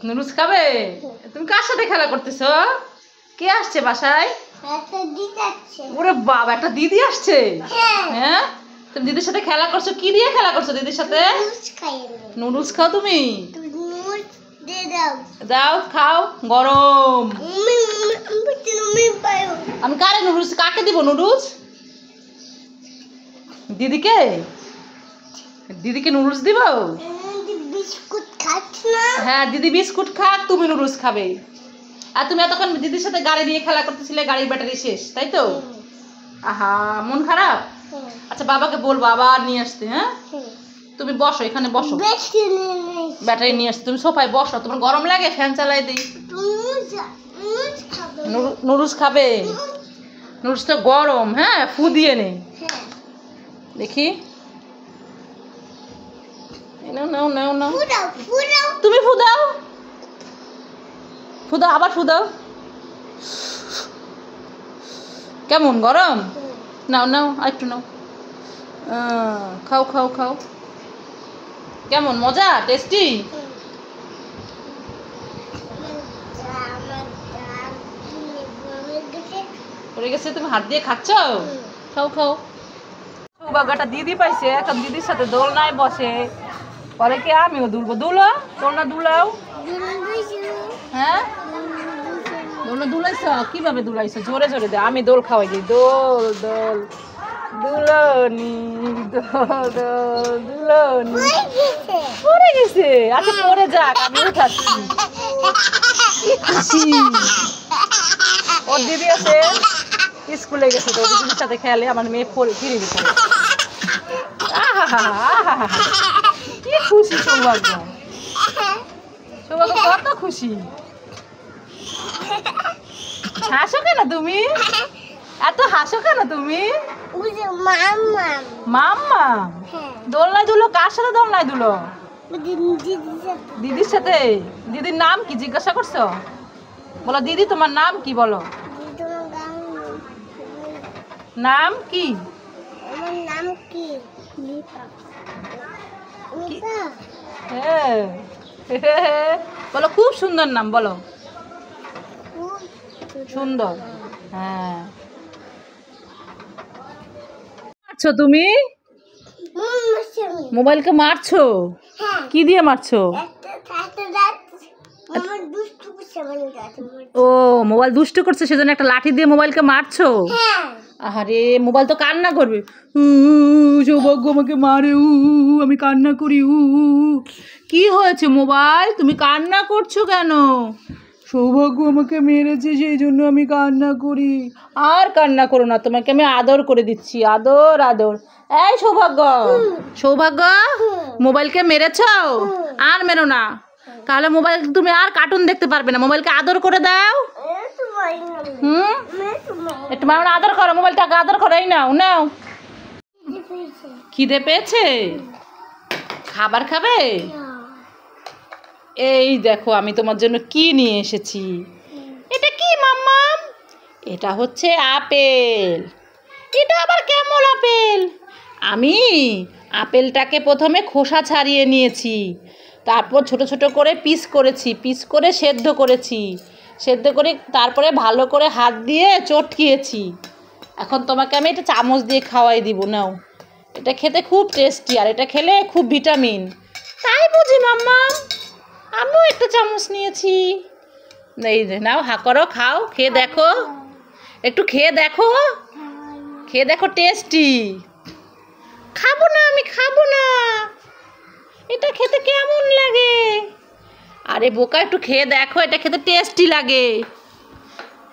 Noodles খাবে? তুমি কার সাথে খেলা করতেছো? কে আসছে বাসায়? একটা দিদি আসছে। ওরে বাবা, একটা দিদি আসছে। হ্যাঁ, তুমি দিদির সাথে খেলা করছো? কি দিয়ে খেলা করছো দিদির সাথে? নুডলস খাও তুমি? দাও খাও, গরম। আমি কারে নুডলস, কাকে দিব নুডলস? দিদিকে? দিদিকে নুডলস দিব? বিস্কুট খাচ্ছ না? হ্যাঁ, দিদি বিস্কুট খাক, তুমি নুডলস খাবে। আর তুমি এতক্ষণ দিদির সাথে গাড়ি নিয়ে খেলা করতেছিলে, গাড়ির ব্যাটারি শেষ, তাই তো? আহা, মন খারাপ? আচ্ছা, বাবাকে বলবো আবার নিয়ে আসতে। হ্যাঁ, তুমি বসো, এখানে বসো। ব্যাটারি নিয়ে আসতে, তুমি সোফায় বসো। তোমার গরম লাগে? ফ্যান চালাই দিই। নুডলস খাবে? নুডলসটা গরম। হ্যাঁ, ফু দিয়ে নেই, দেখি। নাও নাও নাও নাও, তুমি ফু দাও। ফু দাও, আবার ফু দাও। কেমন গরম? নাও নাও, আরেকটু নাও। খাও খাও খাও। কেমন মজা? টেস্টি? পড়ে গেছে, তুমি হাত দিয়ে খাচ্ছ? খাও খাও। বাগাটা দিদি পাইছে, এখন দিদির সাথে দোলনায় বসে। পরে কি আমিও দুলবো? দুলো, দোলনা দুলাও। হ্যাঁ, দোলনা দুলাইছ? কিভাবে দুলাইছ? জোরে জোরে দে, আমি দোল খাওয়াই দিই। দোল দোল দুলনি, দোল দোল দুলনি। পড়ে গেছে? আচ্ছা, পড়ে যাক, আমি উঠাচ্ছি। কি খুশি! ওর দিদি আছে, স্কুলে গেছে, তো দিদির সাথে খেলে। আমার মেয়ে ফিরে দিতে, কি খুশি সৌভাগ্য! সৌভাগ্য কত খুশি! হাসো কেন তুমি? এত হাসো কেন তুমি? মাম্মা দোলনায় দুলো? কার সাথে দোলনায় দুলো? দিদির সাথে। দিদির নাম কি জিজ্ঞাসা করছো? বলো, দিদি তোমার নাম কি? বলো, নাম কি? নাম কি? হ্যাঁ, বলো, খুব সুন্দর নাম, বলো। সুন্দর। হ্যাঁ, মারছো তুমি? মোবাইলকে মারছো? কি দিয়ে মারছো? ও, মোবাইল দুষ্টু করছে, সেজন্য একটা লাঠি দিয়ে মোবাইলকে মারছো? আরে, মোবাইল তো কান্না করবে। সৌভাগ্য আমাকে মারে, আমি কান্না করি। কি হয়েছে মোবাইল, তুমি কান্না করছো কেন? সৌভাগ্য আমাকে মেরেছে, সেই জন্য আমি কান্না করি। আর কান্না করো না, তোমাকে আমি আদর করে দিচ্ছি। আদর আদর। এই সৌভাগ্য, সৌভাগ্য, মোবাইলকে মেরেছ? আর মেরো না, তাহলে মোবাইল তুমি আর কার্টুন দেখতে পারবে না। মোবাইলকে আদর করে দাও। একটু মামা আদর করো, মোবাইলটাকে আদর করো। এই নাও নাও। খিদে পেয়েছে? খাবার খাবে? এই দেখো, আমি তোমার জন্য কি নিয়ে এসেছি। এটা কি মাম্মা? এটা হচ্ছে আপেল। এটা আবার কেমন আপেল? আমি আপেলটাকে প্রথমে খোসা ছাড়িয়ে নিয়েছি, তারপর ছোট ছোট করে পিস করেছি, পিস করে সেদ্ধ করেছি, সেদ্ধ করে তারপরে ভালো করে হাত দিয়ে চটকিয়েছি। এখন তোমাকে আমি এটা চামচ দিয়ে খাওয়াই দিব। নাও, এটা খেতে খুব টেস্টি, আর এটা খেলে খুব ভিটামিন। তাই বুঝি মাম্মা? আমিও একটা চামচ নিয়েছি। এই নাও, হা করো, খাও, খেয়ে দেখো, একটু খেয়ে দেখো, খেয়ে দেখো, টেস্টি। খাবো না, আমি খাবো না। এটা খেতে কেমন লাগে? আরে বোকা, একটু খেয়ে দেখো, এটা খেতে টেস্টি লাগে।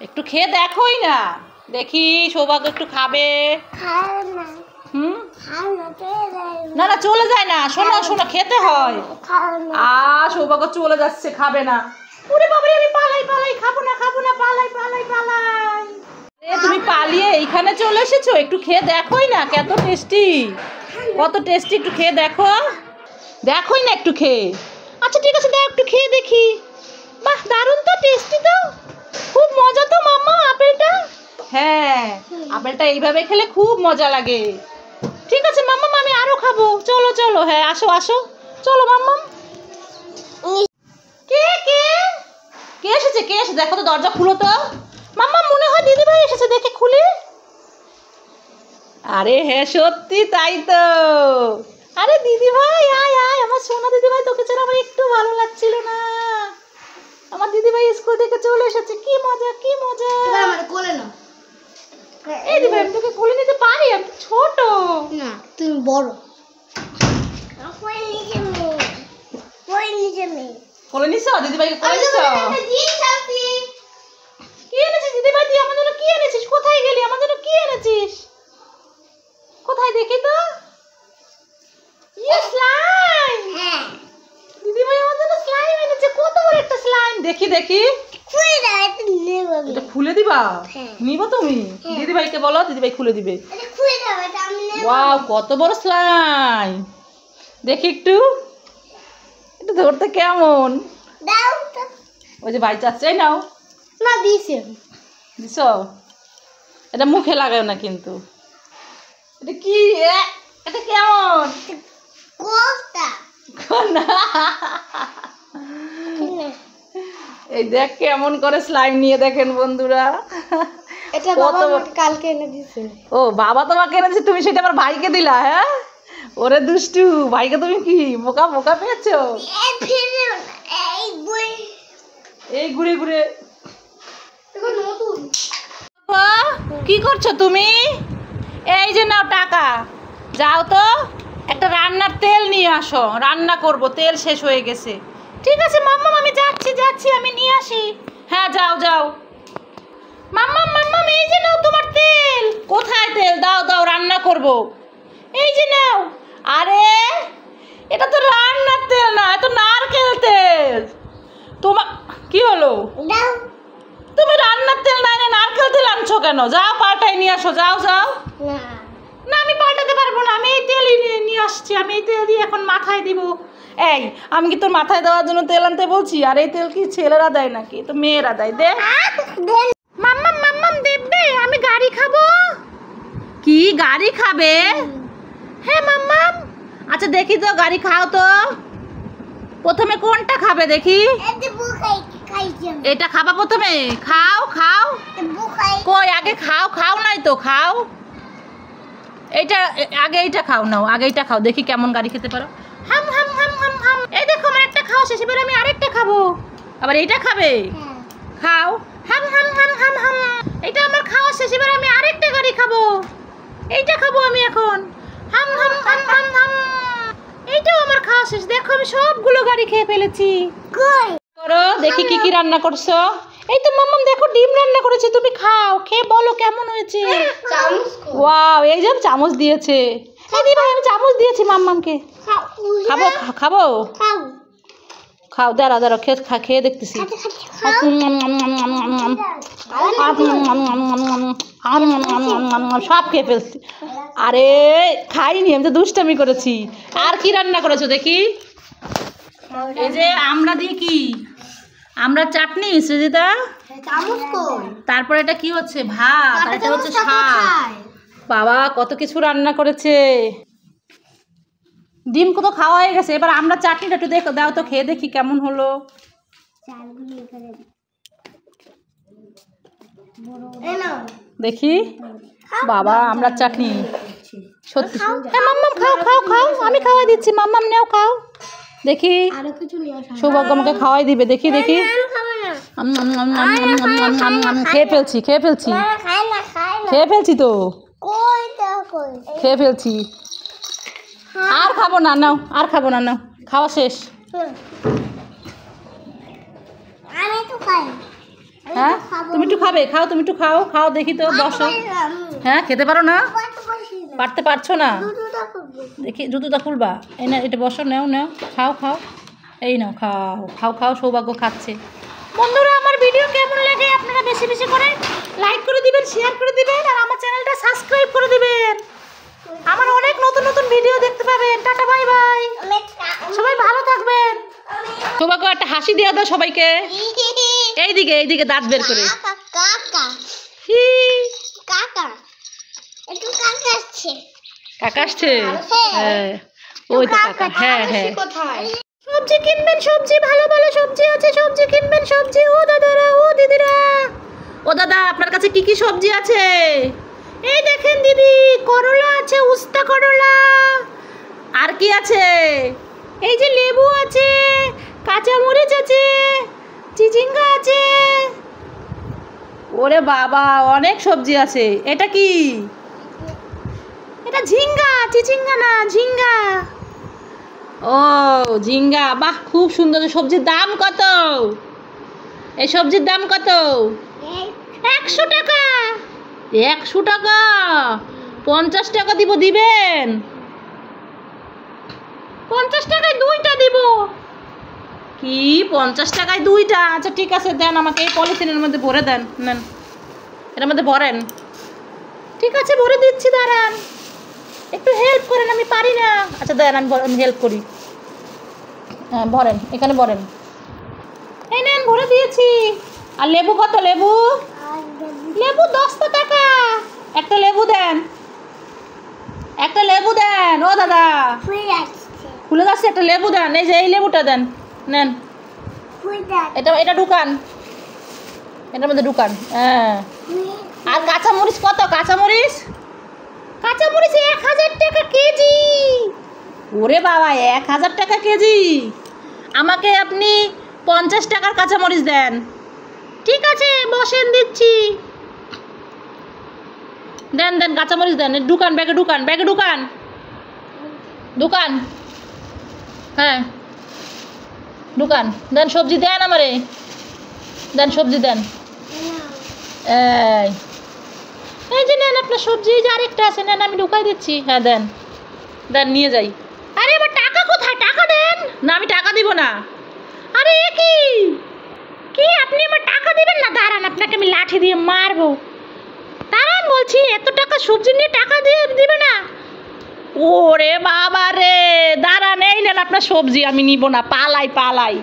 একটু খেয়ে দেখোই না, দেখি সৌভাগ্য একটু খাবে। না না, চলে যায় না। শোনো শোনো, খেতে হয়। সৌভাগ্য চলে যাচ্ছে, খাবে না। ওরে বাবা, আমি পালাই পালাই, খাবো না খাবো না, পালাই পালাই পালাই। তুমি পালিয়ে এইখানে চলে এসেছো, একটু খেয়ে দেখোই না, কত টেস্টি, কত টেস্টি। একটু খেয়ে দেখো, দেখোই না, একটু খেয়ে। আচ্ছা ঠিক আছে, দাও একটু খেয়ে দেখি। বাহ, দারুণ তো, টেস্টি তো, খুব মজা তো মাম্মা আপেলটা। হ্যাঁ, আপেলটা এইভাবে খেলে খুব মজা লাগে। ঠিক আছে মাম্মা, আমি আরো খাবো। চলো চলো, হ্যাঁ আসো আসো, চলো মাম্মা। কে কে এসেছে? কে এসেছে দেখো তো, দরজা খুলো তো। মাম্মা মনে হয় দিদিভাই এসেছে, দেখে খুলি। আরে হ্যাঁ সত্যি তাই তো। আরে দিদিভাই আয় আয়, আমার সোনা দিদিভাই, তোকে ছাড়া আমার একটু ভালো লাগছিল না। আমার দিদিভাই স্কুল থেকে চলে এসেছে, কি মজা কি মজা। আমার কোলে না। এই দিদিভাই আমি তোকে কোলে নিতে পারি, আমি তো ছোট। না তুমি বড়। কোলে নিচে মেয়ে, কোলে নিচে মেয়ে। কোলে নিছো দিদিভাইকে, কোলে নিছো? কি এনেছিস দিদিভাই? তুই আমার জন্য কি এনেছিস? কোথায় গেলি? আমার জন্য কি এনেছিস? কোথায় দেখি তো। ইয়ে স্লাইম। হ্যাঁ দিদিভাই আমার জন্য স্লাইম এনেছে, কত বড় একটা স্লাইম। দেখি দেখি। খুলে দাও, এটা নেব আমি। এটা খুলে দিবা? হ্যাঁ। নিব তুমি? দিদিভাইকে বলো, দিদিভাই খুলে দিবে। এটা খুলে দাও, এটা আমি নেব। ওয়াও কত বড় স্লাইম। দেখি একটু, এটা ধরতে কেমন। দাও তো। ওই যে ভাই চাচ্ছে, নাও। না দিছি আমি। দিছ? এটা মুখে লাগাও না কিন্তু। এটা কি? এটা কেমন? কোফতা। না। এই দেখ কেমন করে স্লাইম নিয়ে দেখেন বন্ধুরা। এটা কত বাবা বড়। আমাকে কালকে এনে দিয়েছে। ও বাবা তোমাকে এনেছে, তুমি সেটা আবার ভাইকে দিলা? হ্যাঁ ওরে দুষ্টু, ভাইকে তুমি কি বোকা বোকা পেয়েছো? এই ফিরে এই বই এই ঘুরে ঘুরে। এটা নতুন। কি করছো তুমি? এই যে নাও টাকা, যাও তো একটা রান্নার তেল নিয়ে আসো, রান্না করব, তেল শেষ হয়ে গেছে। ঠিক আছে মাম্মাম, আমি যাচ্ছি যাচ্ছি, আমি নিয়ে আসি। হ্যাঁ যাও যাও। মাম্মাম মাম্মাম এই যে নাও তোমার তেল। কোথায় তেল? দাও দাও, রান্না করব। এই যে নাও। আরে এটা তো রান্নার তেল না, এটা নারকেল তেল। তোমার কি হলো? দাও। তুমি রান্নার তেল না এনে নারকেল তেল আনছো কেন? যাও পাল্টাই নিয়ে আসো, যাও যাও। না না আমি পাল্টাতে পারবো না, আমি এই তেলই নিয়ে আসছি, আমি এই তেল দিয়ে এখন মাথায় দিব। এই আমি কি তোর মাথায় দেওয়ার জন্য তেল আনতে বলছি? আর এই তেল কি ছেলেরা দেয় নাকি? তো মেয়েরা দেয়। দে দেন। মাম্মাম মাম্মাম দেবে, আমি গাড়ি খাবো। কি গাড়ি খাবে? হ্যাঁ মাম্মাম। আচ্ছা দেখি তো, গাড়ি খাও তো। প্রথমে কোনটা খাবে দেখি? এটা বুখাই খাইছি আমি। এটা খাবা প্রথমে? খাও খাও। এটা বুখাই। কই আগে খাও, খাও নাই তো, খাও। এইটা আগে এইটা খাও, নাও আগে এইটা খাও, দেখি কেমন গাড়ি খেতে পারো। হাম হাম হাম হাম হাম। এই দেখো আমার একটা খাওয়া শেষ, এবার আমি আরেকটা খাবো। আবার এইটা খাবে? হ্যাঁ। খাও। হাম হাম হাম হাম হাম। এটা আমার খাওয়া শেষ, এবার আমি আরেকটা গাড়ি খাবো। এইটা খাবো আমি এখন। হাম হাম হাম হাম হাম। এইটাও আমার খাওয়া শেষ, দেখো আমি সবগুলো গাড়ি খেয়ে ফেলেছি। কই? করো দেখি কি কি রান্না করছো। এই তো মাম্মাম দেখো ডিম রান্না করেছে, তুমি খাও, খেয়ে বলো কেমন হয়েছে। চামচ কই? ওয়াও এই যে চামচ দিয়েছে। এই দি ভাই আমি চামচ দিয়েছি মাম্মামকে। খাও। খাবো খাবো? খাও। খাও, দাঁড়া দাঁড়া, খেয়ে দেখতেছি। খাতে খাতে খাও। সব খেয়ে ফেলছি। আরে খাইনি, আমি তো দুষ্টামি করেছি। আর কি রান্না করেছো দেখি? এই যে আমরা দিয়ে কি, আমরা চাটনি সৃজিতা। চামচ কই? তারপর এটা কি হচ্ছে? ভাত। আর এটা হচ্ছে শাক। কোথায়? বাবা কত কিছু রান্না করেছে। ডিম কত খাওয়া হয়ে গেছে, এবার আমরা চাটনিটা একটু দেখো, দাও তো খেয়ে দেখি কেমন হলো। চালগুলো এখানে এই নাও। দেখি। বাবা আমরা চাটনি সত্যি। হ্যাঁ মাম্মাম খাও খাও খাও, আমি খাওয়াই দিচ্ছি, মাম্মাম নেও খাও। দেখি আরো কিছু নিয়ে আসো। সৌভাগ্য আমাকে খাওয়াই দিবে, দেখি দেখি। আমি খাবো না। খেয়ে ফেলছি খেয়ে ফেলছি না, খাই না খাই না। খেয়ে ফেলছি তো, কই দাও কই? খেয়ে ফেলছি। আর খাবো না, নাও আর খাবো না, নাও খাওয়া শেষ। আমি তো খাই। হ্যাঁ তুমি একটু খাবে? খাও তুমি একটু খাও, খাও দেখি তো বসো। হ্যাঁ খেতে পারো না? পারতে পারছো না? দেখি জুতোটা খুলবা। এই না এটা বসো, নাও নাও খাও খাও। এই নাও খাও খাও খাও, সৌভাগ্য খাচ্ছে। বন্ধুরা আমার ভিডিও কেমন লাগে আপনারা বেশি বেশি করে লাইক করে দিবেন, শেয়ার করে দিবেন, আর আমার চ্যানেলটা সাবস্ক্রাইব করে দিবেন। আমার অনেক নতুন নতুন ভিডিও দেখতে পাবেন। টাটা বাই বাই, সবাই ভালো থাকবেন। সৌভাগ্য একটা হাসি দিয়ে দাও সবাইকে। এইদিকে এইদিকে দাঁত বের করে। কাকা হি কাকা একটু কাকা আসছে। কাকা আসছে? হ্যাঁ ওই তো কাকা। হ্যাঁ হ্যাঁ। কোথায়? সবজি কিনবেন, সবজি ভালো ভালো সবজি আছে, সবজি কিনবেন, সবজি। ও দাদারা ও দাদা, আপনার কাছে কি কি সবজি আছে? এই দেখেন দিদি, করলা আছে, উস্তা করলা। আর কি আছে? এই যে লেবু আছে, কাঁচামরিচ আছে, চিচিঙ্গা আছে। ওরে বাবা, অনেক সবজি আছে। এটা কি? এটা ঝিঙ্গা, চিচিঙ্গা না, ঝিঙ্গা। ও ঝিঙ্গা, বাহ, খুব সুন্দর। সবজির দাম কত? এই সবজির দাম কত? 100 টাকা। 100 টাকা? 50 টাকা দিব, দিবেন? 50 টাকায় 2টা দিব। কি 50 টাকায় 2টা? আচ্ছা ঠিক আছে, দেন আমাকে। এই পলিথিনের মধ্যে ভরে দেন, নেন, এর মধ্যে ভরেন। ঠিক আছে, ভরে দিচ্ছি, দাঁড়ান, একটু হেল্প করেন, আমি পারি না। আচ্ছা দেন, আমি হেল্প করি। হ্যাঁ ভরেন, এখানে ভরেন। এই নেন, ভরে দিয়েছি। আর লেবু কত? লেবু 10 টাকা। একটা লেবু দেন, একটা লেবু দেন। ও দাদা, খুলে যাচ্ছে, একটা লেবু দেন। এই যে এই লেবুটা দেন, নেন। এটা ঢুকান, এটার মধ্যে ঢুকান। হ্যাঁ। আর কাঁচামরিচ কত? কাঁচামরিচ 1000 টাকা কেজি। ওরে বাবা, 1000 টাকা কেজি। আমাকে আপনি 50 টাকার কাঁচামরিচ দেন। ঠিক আছে, বসেন, দিচ্ছি। দেন দেন, কাঁচামরিচ দেন। ঢুকান, ব্যাগে ঢুকান, ব্যাগে ঢুকান, ঢুকান। হ্যাঁ ঢুকান, দেন সবজি দেন আমারে, দেন সবজি দেন। এই যে নেন আপনার সবজি। যে আরেকটা আছে, নেন, আমি ঢুকাই দিচ্ছি। হ্যাঁ দেন, দেন, নিয়ে যাই। আরে এবার টাকা কোথায়? টাকা দেন না। আমি টাকা দিব না। আরে এ কি কি আপনি আমার টাকা দিবেন না? দাঁড়ান, আপনাকে আমি লাঠি দিয়ে মারবো। দাঁড়ান বলছি, এত টাকা সবজি নিয়ে টাকা দিয়ে দিবে না? ওরে বাবা রে, দাঁড়ান, এই নেন আপনার সবজি। আমি নিব না, পালাই পালাই।